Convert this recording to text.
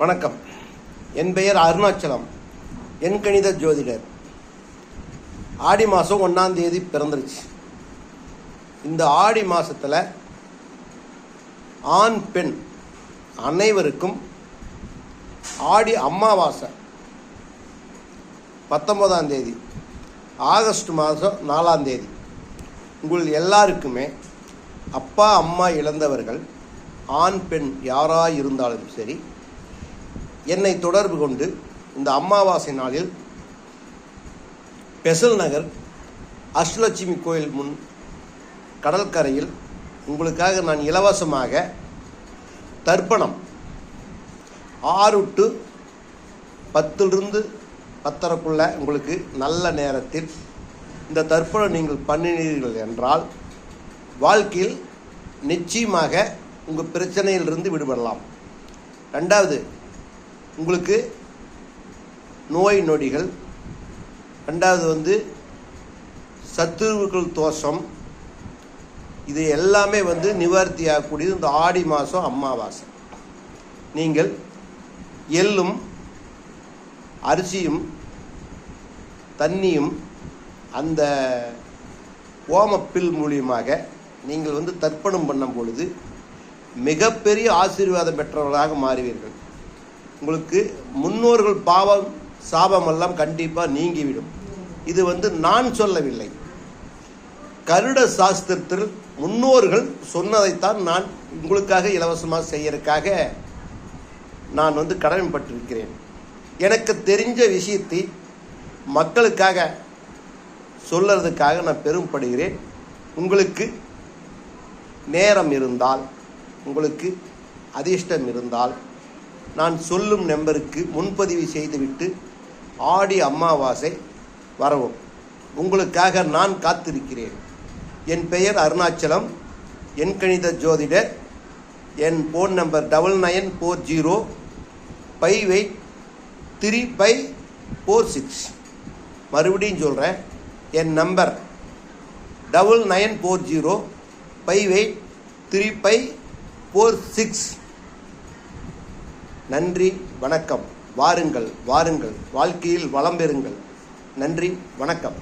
வணக்கம். என் பெயர் அருணாச்சலம். என் கணித ஜோதிடர். ஆடி மாதம் 1ஆம் தேதி பிறந்துருச்சு. இந்த ஆடி மாதத்தில் ஆண் பெண் அனைவருக்கும் ஆடி அமாவாசை 19ஆம் தேதி, ஆகஸ்ட் மாதம் 4ஆம் தேதி உங்கள் எல்லாருக்குமே அப்பா அம்மா இழந்தவர்கள் ஆண் பெண் யாராக இருந்தாலும் சரி என்னை தொடர்பு கொண்டு இந்த அமாவாசை நாளில் பெசல் நகர் அஷ்டலட்சுமி கோயில் முன் கடற்கரையில் உங்களுக்காக நான் இலவசமாக தர்ப்பணம் 6 to 10 10:30 உங்களுக்கு நல்ல நேரத்தில் இந்த தர்ப்பணம் நீங்கள் பண்ணினீர்கள் என்றால் வாழ்க்கையில் நிச்சயமாக உங்கள் பிரச்சனையிலிருந்து விடுபடலாம். 2வது, உங்களுக்கு நோய் நொடிகள், 2வது சத்துருக்கள் தோஷம், இது எல்லாமே நிவர்த்தி ஆகக்கூடியது இந்த ஆடி மாதம் அமாவாசை. நீங்கள் எள்ளும் அரிசியும் தண்ணியும் அந்த ஓமப்பில் மூலியமாக நீங்கள் தர்ப்பணம் பண்ணும் பொழுது மிகப்பெரிய ஆசீர்வாதம் பெற்றவர்களாக மாறுவீர்கள். உங்களுக்கு முன்னோர்கள் பாவம் சாபமெல்லாம் கண்டிப்பாக நீங்கிவிடும். இது நான் சொல்லவில்லை, கருட சாஸ்திரத்தில் முன்னோர்கள் சொன்னதைத்தான் நான் உங்களுக்காக இலவசமாக செய்யறதுக்காக நான் கடமைப்பட்டிருக்கிறேன். எனக்கு தெரிஞ்ச விஷயத்தை மக்களுக்காக சொல்லுறதுக்காக நான் பெருமைப்படுகிறேன். உங்களுக்கு நேரம் இருந்தால், உங்களுக்கு அதிர்ஷ்டம் இருந்தால் நான் சொல்லும் நம்பருக்கு முன்பதிவு செய்துவிட்டு ஆடி அமாவாசை வரவும். உங்களுக்காக நான் காத்திருக்கிறேன். என் பெயர் அருணாச்சலம். என் கணித ஜோதிடர். என் ஃபோன் நம்பர் 9940583546. மறுபடியும் சொல்கிறேன், என் நம்பர் 9940583546. நன்றி, வணக்கம். வாருங்கள், வாழ்க்கையில் வளம் பெறுங்கள். நன்றி, வணக்கம்.